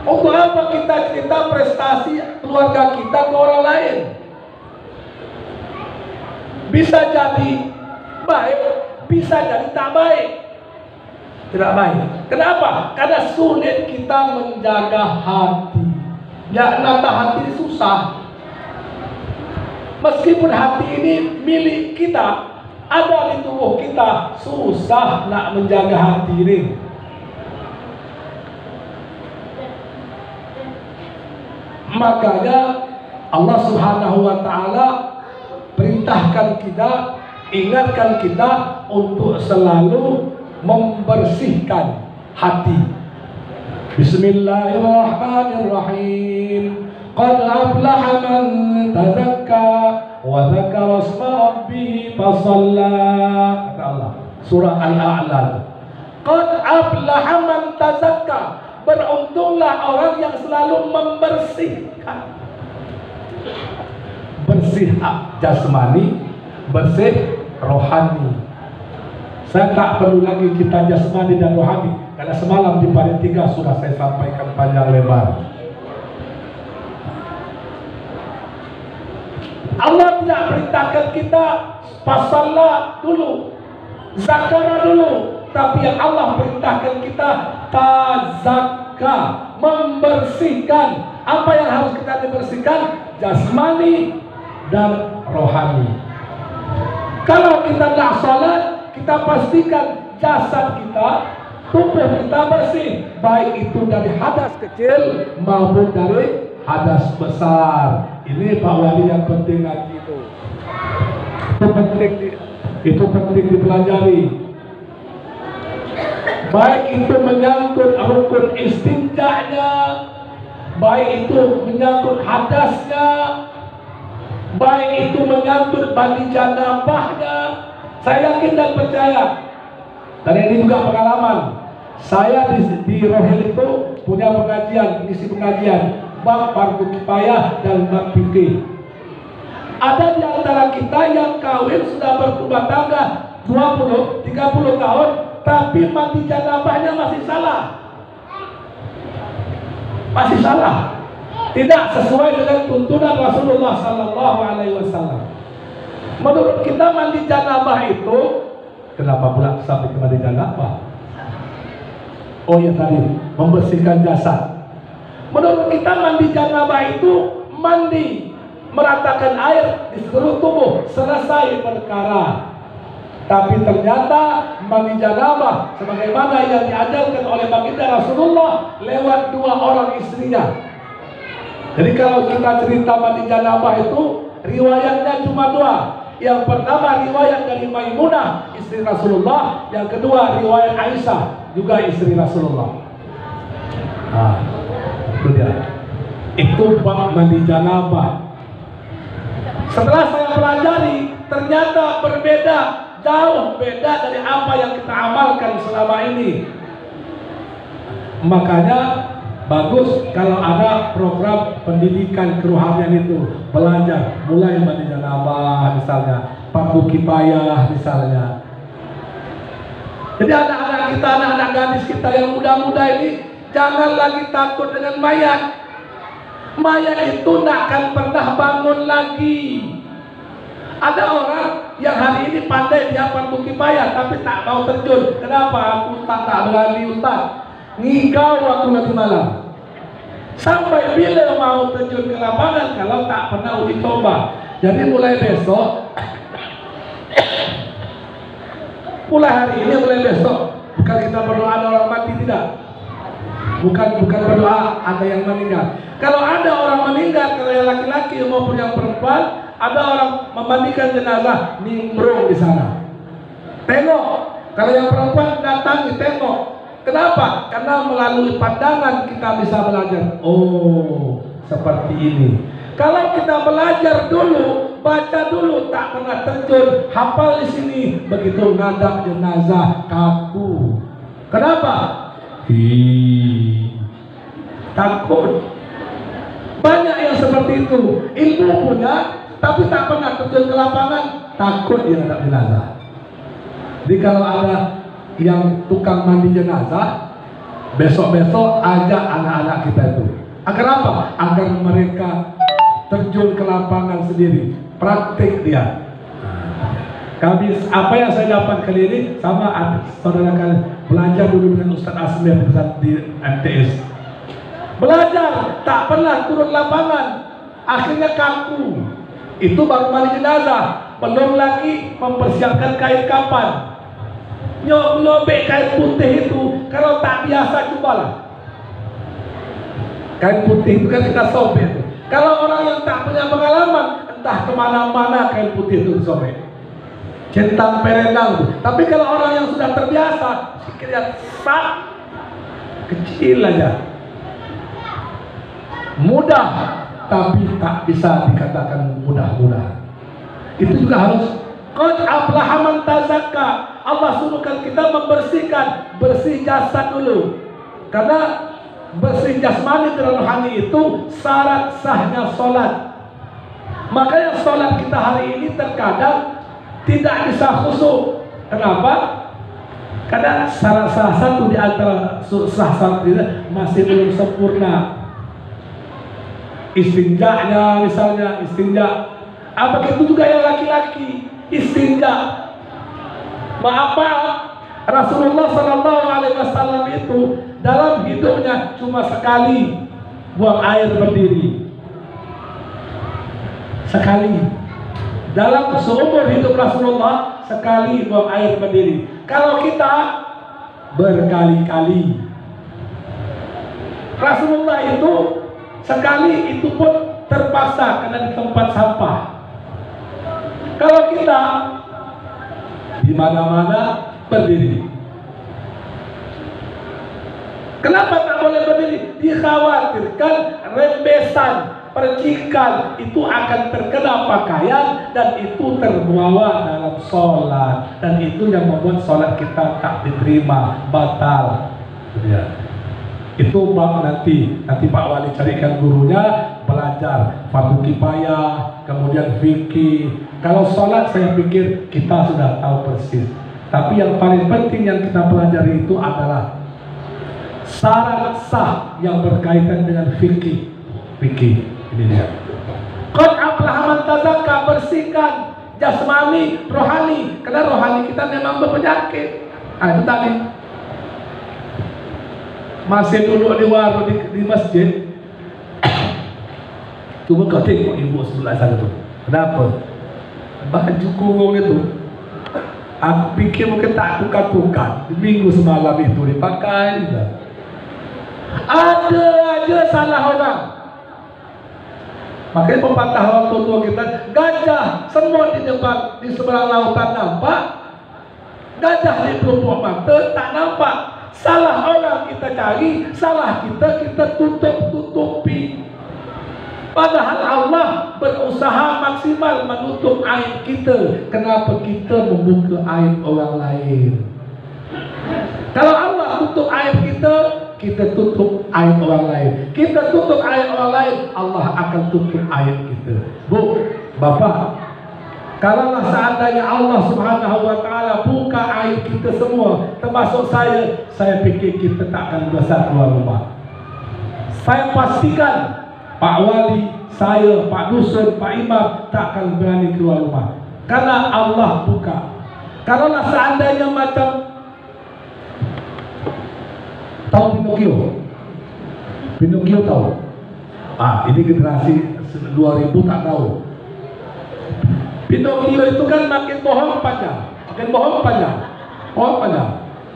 Untuk apa kita cerita prestasi keluarga kita ke orang lain? Bisa jadi baik, bisa jadi tak baik. Tidak baik. Kenapa? Karena sulit kita menjaga hati. Ya, nata hati susah. Meskipun hati ini milik kita, ada di tubuh kita, susah nak menjaga hati ini. Makanya Allah Subhanahu wa Ta'ala perintahkan kita, ingatkan kita untuk selalu membersihkan hati. Bismillahirrahmanirrahim. Qad aflaha man tazakka wa dzakara isma rabbih fasalla. Kata Allah, surah Al-A'la. Qad aflaha man tazakka. Beruntunglah orang yang selalu membersihkan. Bersih jasmani, bersih rohani. Saya tak perlu lagi kita jasmani dan rohani, karena semalam di Pari 3 sudah saya sampaikan panjang lebar. Allah tidak perintahkan kita pasalla dulu, zakara dulu, tapi yang Allah perintahkan kita tazakka, membersihkan. Apa yang harus kita dibersihkan? Jasmani dan rohani. Kalau kita tidak salat, kita pastikan jasad kita, tubuh kita bersih, baik itu dari hadas kecil maupun dari hadas besar. Ini Pak Wali yang penting ngaji itu. Itu penting dipelajari. Baik itu menyangkut rukun istinjanya, baik itu menyangkut hadasnya, baik itu menyangkut mandi janabahnya. Saya yakin dan percaya, dan ini juga pengalaman. Saya di Rohel itu punya pengajian, misi pengajian bab fardu kifayah dan bab fikih. Ada di antara kita yang kawin sudah berumah tangga 20, 30 tahun, tapi mandi janabahnya masih salah. Masih salah. Tidak sesuai dengan tuntunan Rasulullah Sallallahu Alaihi Wasallam. Menurut kita mandi janabah itu, kenapa pula sampai ke mandi janabah? Oh ya tadi, membersihkan jasad. Menurut kita mandi janabah itu mandi, meratakan air di seluruh tubuh, selesai perkara. Tapi ternyata mandi janabah sebagaimana yang diajarkan oleh baginda Rasulullah lewat 2 orang istrinya. Jadi kalau kita cerita mandi janabah itu riwayatnya cuma 2. Yang pertama riwayat dari Maimunah istri Rasulullah, yang kedua riwayat Aisyah juga istri Rasulullah. Nah, itu dia. Itu bab mandi janabah. Setelah saya pelajari, ternyata berbeda, jauh beda dari apa yang kita amalkan selama ini. Makanya bagus kalau ada program pendidikan kerohanian itu, belajar mulai mandi janabah misalnya, fardu kifayah misalnya. Jadi anak-anak kita, anak-anak gadis kita yang muda-muda ini jangan lagi takut dengan mayat. Mayat itu tidak akan pernah bangun lagi. Ada orang yang hari ini pandai dia fardu kifayah tapi tak mau terjun. Kenapa? Aku tak berani Ustaz. Ngigau waktu nanti malam. Sampai bila mau terjun ke lapangan kalau tak pernah uji coba. Jadi mulai besok, mulai hari ini, mulai besok, bukan kita berdoa orang mati, tidak. Bukan berdoa ada yang meninggal. Kalau ada orang meninggal, kalau yang laki-laki maupun yang perempuan, ada orang memandikan jenazah, nimbrung di sana. Tengok. Kalau yang perempuan datangi, tengok. Kenapa? Karena melalui pandangan kita bisa belajar. Oh, seperti ini. Kalau kita belajar dulu, baca dulu, tak pernah terjun, hafal di sini. Begitu ngadap jenazah kaku. Kenapa? Takut. Banyak yang seperti itu, ilmu punya, tapi tak pernah terjun ke lapangan, takut dia ngadap jenazah. Jadi kalau ada yang tukang mandi jenazah, besok-besok ajak anak-anak kita itu. Agar apa? Agar mereka terjun ke lapangan sendiri, praktik dia. Kami, apa yang saya dapat kali ini sama saudara kalian belajar dulu dengan Ustaz Asmi yang di MTS. Belajar, tak pernah turun lapangan, akhirnya kaku. Itu baru mandi jenazah, belum lagi mempersiapkan kain kafan. Nyobek kain putih itu, kalau tak biasa cobalah. Kain putih itu kan kita sobek. Kalau orang yang tak punya pengalaman, entah kemana-mana kain putih itu sobek. Centang perenang itu. Tapi kalau orang yang sudah terbiasa, sikitnya sak kecil aja. Mudah, tapi tak bisa dikatakan mudah-mudah. Itu juga harus qad aflaha man tazakka. Allah suruhkan kita membersihkan, bersih jasad dulu. Karena bersih jasmani dan rohani itu syarat sahnya sholat. Makanya sholat kita hari ini terkadang tidak bisa khusyuk. Kenapa? Karena salah satu di antara sah kita masih belum sempurna. Istinjanya misalnya, istinja. Apa itu juga yang laki-laki istinja. Maaf, Rasulullah SAW itu dalam hidupnya cuma sekali buang air berdiri. Sekali. Dalam seumur hidup Rasulullah sekali buang air berdiri. Kalau kita berkali-kali. Rasulullah itu sekali itu pun terpaksa karena di tempat sampah. Kalau kita di mana-mana berdiri. Kenapa tak boleh berdiri? Dikhawatirkan rembesan, percikan itu akan terkena pakaian dan itu terbawa dalam sholat, dan itu yang membuat sholat kita tak diterima, batal. Ya. Itu bab nanti Pak Wali carikan gurunya, belajar fardu kifayah, kemudian fikih. Kalau sholat saya pikir kita sudah tahu persis. Tapi yang paling penting yang kita pelajari itu adalah syarat sah yang berkaitan dengan fikih. Fikih ini dia. Qad aflaha man tazakka, bersihkan jasmani, rohani. Karena rohani kita memang berpenyakit. Itu tadi. Masih dulu di warung di masjid. Coba kau tengok ibu sebelah sana tu. Kenapa? Baju kurung itu, aku pikir mungkin tak tukar-tukar. Di minggu semalam itu dipakai juga. Ada aja salah orang. Makanya pepatah orang tua kita, gajah semua di depan di seberang lautan nampak, gajah di pelupuk mata tak nampak. Salah orang kita cari, salah kita tutup-tutupi. Padahal Allah berusaha maksimal menutup aib kita. Kenapa kita membuka aib orang lain? Kalau Allah tutup aib kita tutup aib orang lain. Kita tutup aib orang lain, Allah akan tutup aib kita. Bu, Bapak, kalaulah seandainya Allah Subhanahu wa Ta'ala buka aib kita semua, termasuk saya pikir kita tak akan bisa keluar rumah. Saya pastikan Pak Wali, saya, Pak Dusun, Pak Imam tak akan berani keluar rumah. Karena Allah buka. Kalaulah seandainya macam tahu Pinocchio tahu? Ini generasi 2000 tak tahu. Pinocchio itu kan makin bohong panjang.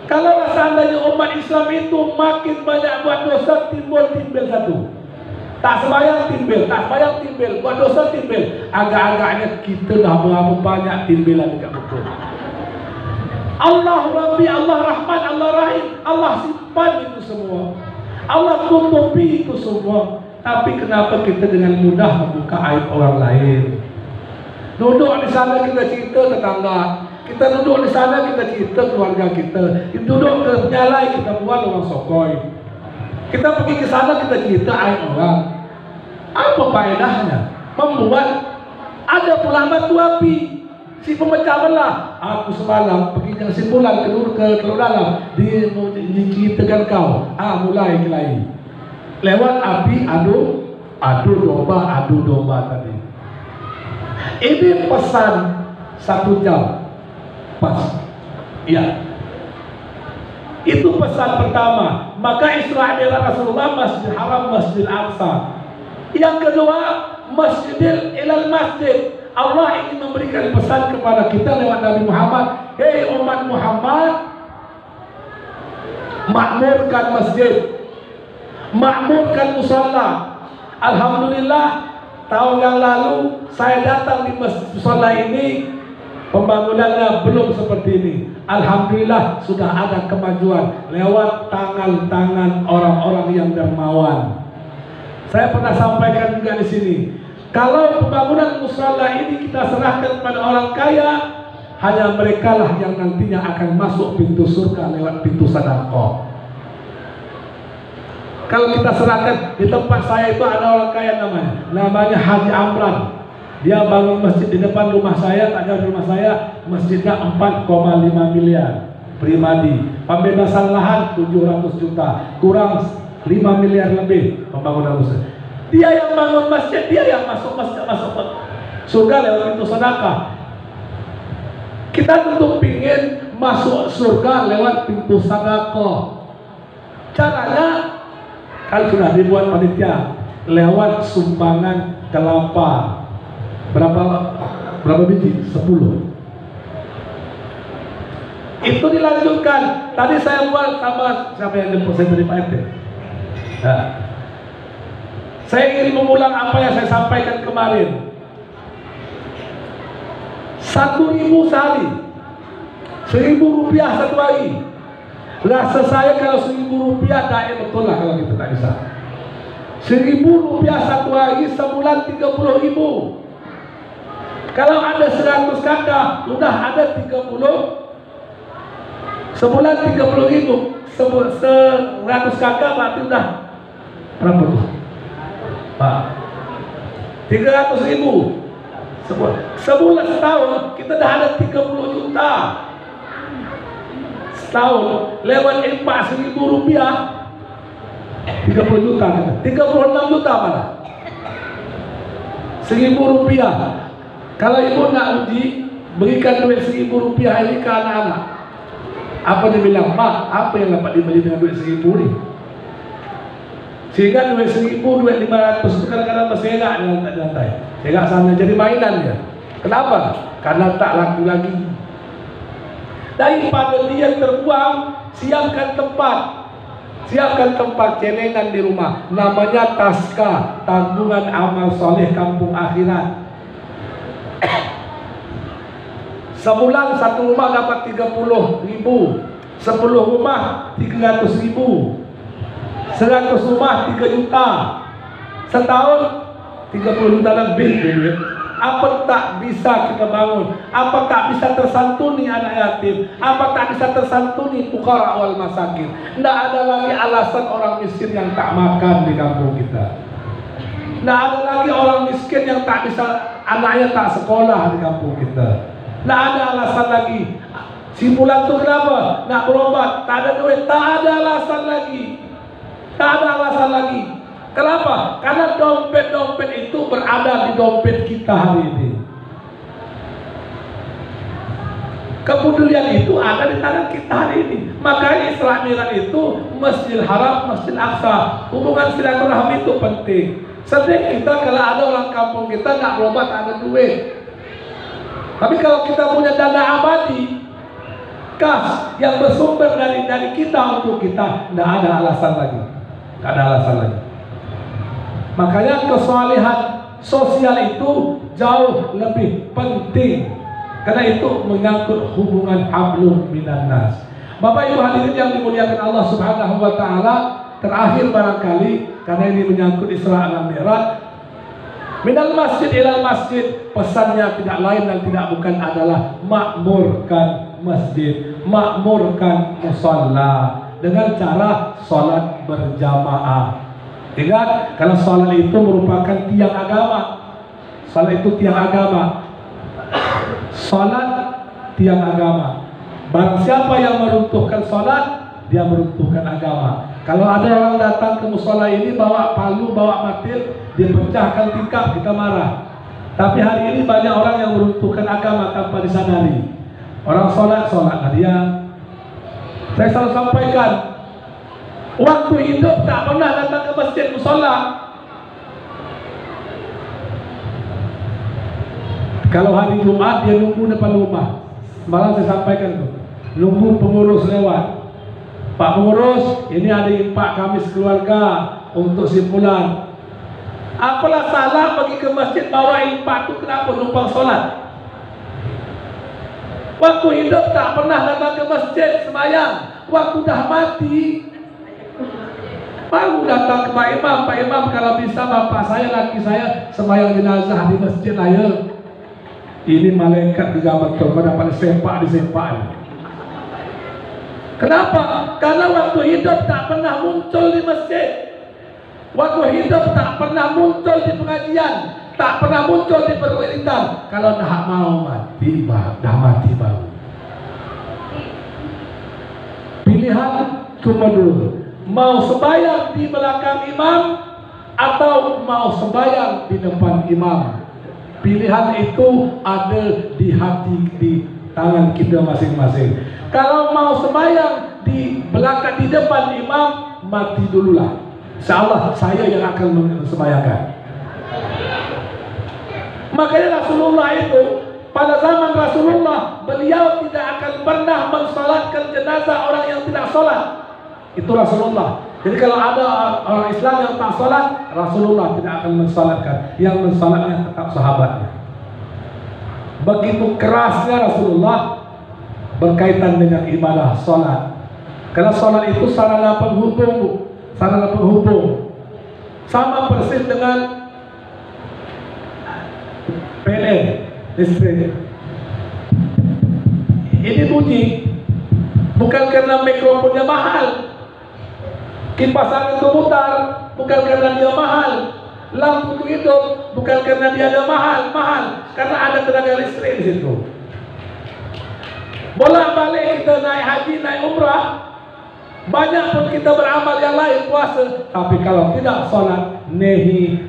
Kalau seandainya umat Islam itu makin banyak buat dosa, timbul satu. Tak sembahyang timbel, buat dosa timbel. Agak-agaknya kita dah berapa banyak timbelan dekat betul. Allah Rabbi, Allah Rahman, Allah Rahim, Allah simpan itu semua, Allah tutupi itu semua. Tapi kenapa kita dengan mudah membuka aib orang lain? Duduk di sana kita cerita tetangga, kita duduk di sana kita cerita keluarga kita, duduk ke penyalai kita buat orang sokoi, kita pergi ke sana kita cerita aib orang. Apa faedahnya? Membuat ada pula batu api, si pemecah belah. Aku semalam pergi dengan simpulan ke dalam, dia mau diceritakan kau, mulai kelahi. Lewat api adu domba tadi. Ini pesan 1 jam pas. Ya. Itu pesan pertama. Maka Isra Mi'raj Rasulullah Masjidil Haram, Masjidil Aqsa. Yang kedua, Masjidil Ilal Masjid. Allah ingin memberikan pesan kepada kita lewat Nabi Muhammad. Hei umat Muhammad, makmurkan masjid, makmurkan musalla. Alhamdulillah, tahun yang lalu saya datang di musalla ini, pembangunannya belum seperti ini. Alhamdulillah sudah ada kemajuan lewat tangan-tangan orang-orang yang dermawan. Saya pernah sampaikan juga di sini, kalau pembangunan musalla ini kita serahkan kepada orang kaya, hanya mereka lah yang nantinya akan masuk pintu surga lewat pintu sedekah. Kalau kita serahkan, di tempat saya itu ada orang kaya namanya Haji Amran. Dia bangun masjid di depan rumah saya, tak jauh rumah saya, masjidnya 4,5 miliar pribadi. Pembebasan lahan 700 juta, kurang 5 miliar lebih pembangunan masjid. Dia yang bangun masjid, dia yang masuk surga lewat pintu sedekah. Kita tentu ingin masuk surga lewat pintu sedekah. Caranya, kalau sudah dibuat panitia, lewat sumbangan kelapa. Berapa biji? 10. Itu dilanjutkan. Tadi saya buat sama siapa yang jemput saya dari Pak RT. Nah, saya ingin mengulang apa yang saya sampaikan kemarin. 1.000 sehari, 1.000 rupiah satu hari. Rasa saya kalau 1.000 rupiah tak betul lah kalau kita tak bisa. 1.000 rupiah satu hari, sebulan 30.000. Kalau ada 100 kakak, udah ada 30. Sebulan 30.000. 100 kakak berarti udah berapa tuh? Pak, 300.000. Sebulan setahun kita dah ada 30 juta. Setahun lewat infak 1.000 rupiah 30 juta, 36 juta mana? 1.000 rupiah. Kalau ibu nak uji, berikan duit 1.000 rupiah ini ke anak-anak. Apa dia bilang? Mak, apa yang dapat dibeli dengan duit 1.000 ni? Sehingga duit 1.000, duit 500 itu kadang-kadang berserak dalam lantai. Serak sana jadi mainan dia. Kenapa? Karena tak laku lagi. Daripada dia terbuang, siapkan tempat. Siapkan tempat celengan di rumah. Namanya Taska, tabungan amal soleh kampung akhirat. Sebulan satu rumah dapat 30.000, 10 rumah 300.000, 100 rumah 3 juta, setahun 30 juta lebih. Apa tak bisa kita bangun? Apa tak bisa tersantuni anak yatim? Apa tak bisa tersantuni fuqara wal masakin? Tidak ada lagi alasan orang miskin yang tak makan di kampung kita. Tidak ada lagi orang miskin yang tak bisa, anaknya tak sekolah di kampung kita. Tidak ada alasan lagi. Simpulan itu kenapa? Nak berobat, tak ada duit, tak ada alasan lagi. Tak ada alasan lagi. Kenapa? Karena dompet-dompet itu berada di dompet kita hari ini. Kepedulian itu ada di tangan kita hari ini. Makanya Isra Mi'raj itu Masjidil Haram, Masjidil Aqsa. Hubungan silaturahmi itu penting. Sering kita kalau ada orang kampung kita nggak berobat, tak ada duit. Tapi kalau kita punya dana abadi, kas yang bersumber dari kita untuk kita, tidak ada alasan lagi. Tidak ada alasan lagi. Makanya kesalehan sosial itu jauh lebih penting. Karena itu menyangkut hubungan hablum minan nas. Bapak Ibu hadirin yang dimuliakan Allah Subhanahu wa taala, terakhir barangkali karena ini menyangkut Isra dan Mi'raj, Minal masjid ilal masjid, pesannya tidak lain dan tidak bukan adalah makmurkan masjid, makmurkan musalla dengan cara sholat berjamaah. Ingat, kalau sholat itu merupakan tiang agama. Sholat itu tiang agama. Sholat tiang agama. Barang siapa yang meruntuhkan sholat, dia meruntuhkan agama. Kalau ada orang datang ke musola ini bawa palu, bawa martil, dia pecahkan tingkap, kita marah. Tapi hari ini banyak orang yang meruntuhkan agama tanpa disadari. Orang sholat dia. Saya selalu sampaikan, waktu hidup tak pernah datang ke masjid musola. Kalau hari Jumat dia nunggu depan rumah. Malah saya sampaikan tuh, nunggu pengurus lewat. Pak pengurus, ini ada impak Kamis keluarga untuk simpulan. Apalah salah pergi ke masjid bawa impak itu, kenapa numpang sholat? Waktu hidup tak pernah datang ke masjid sembahyang. Waktu dah mati baru datang ke Pak Imam. Pak Imam, kalau bisa bapak saya, laki saya sembahyang jenazah di masjid lah ya. Ini malaikat digambar pada sepak di sepak. Kenapa? Karena waktu hidup tak pernah muncul di masjid. Waktu hidup tak pernah muncul di pengajian, tak pernah muncul di perwiridan. Kalau dah mau mati, dah mati baru. Pilihan cuma dulu, mau sembahyang di belakang imam atau mau sembahyang di depan imam. Pilihan itu ada di hati, di tangan kita masing-masing. Kalau mau sembahyang di belakang, di depan imam, mati dululah. Insyaallah saya yang akan sembahyangkan. Makanya Rasulullah itu, pada zaman Rasulullah, beliau tidak akan pernah mensalatkan jenazah orang yang tidak sholat. Itu Rasulullah. Jadi kalau ada orang Islam yang tak sholat, Rasulullah tidak akan mensalatkan. Yang mensalatnya tetap sahabatnya. Begitu kerasnya Rasulullah berkaitan dengan ibadah sholat. Karena sholat itu sarana penghubung, sama persis dengan PLN listrik. Ini bunyi bukan karena mikrofonnya mahal, kipas angin itu mutar bukan karena dia mahal, lampu itu hidup bukan karena dia ada mahal, karena ada tenaga listrik di situ. Bolak-balik kita naik haji, naik umrah, banyak pun kita beramal yang lain, puasa, tapi kalau tidak sholat, nehi,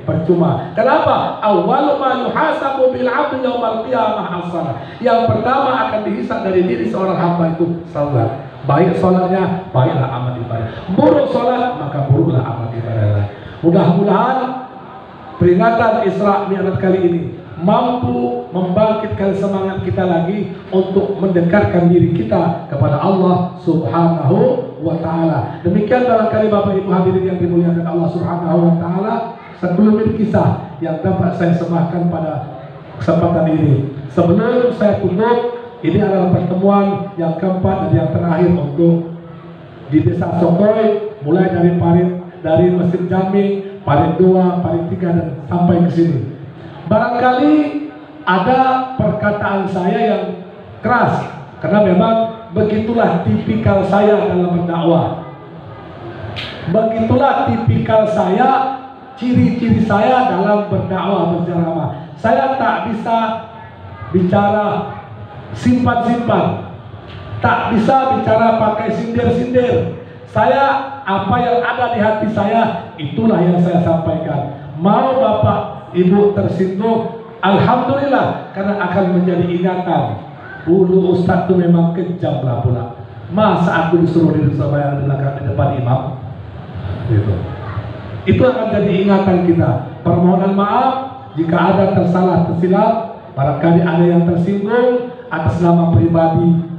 percuma. Kenapa? Awwalu ma yuhasabu bil 'abdi yaumal qiyamah as-shalah. Yang pertama akan dihisab dari diri seorang hamba itu salat. Baik sholatnya, baiklah amal ibadah. Buruk sholat, maka buruklah amal ibadah. Mudah-mudahan peringatan Isra Mi'raj kali ini mampu membangkitkan semangat kita lagi untuk mendekatkan diri kita kepada Allah Subhanahu wa Ta'ala. Demikian barangkali Bapak Ibu hadirin yang dimuliakan Allah Subhanahu wa Ta'ala, sekelumit kisah yang dapat saya sembahkan pada kesempatan ini. Sebelum saya tutup, ini adalah pertemuan yang keempat dan yang terakhir untuk di Desa Sokoy, mulai dari Masjid Jami, Parit 2, Parit 3 dan sampai ke sini. Barangkali ada perkataan saya yang keras, karena memang begitulah tipikal saya dalam berdakwah. Begitulah tipikal saya, ciri-ciri saya dalam berdakwah, berceramah. Saya tak bisa bicara simpan-simpan, tak bisa bicara pakai sindir-sindir. Saya, apa yang ada di hati saya, itulah yang saya sampaikan. Mau Bapak Ibu tersinggung, alhamdulillah, karena akan menjadi ingatan. Dulu Ustaz itu memang kejam lah pula. Masa aku disuruh diri sembahyang di belakang, di depan imam? Gitu. Itu akan jadi ingatan kita. Permohonan maaf jika ada tersilap, barangkali ada yang tersinggung, atas nama pribadi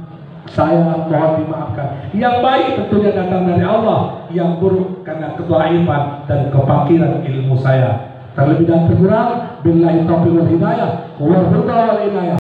saya mohon dimaafkan. Yang baik tentunya datang dari Allah, yang buruk karena kedhaifan dan kefakiran ilmu saya. Terlebih dan terkurang, billahi taufiq wal hidayah, wal huda wal inayah.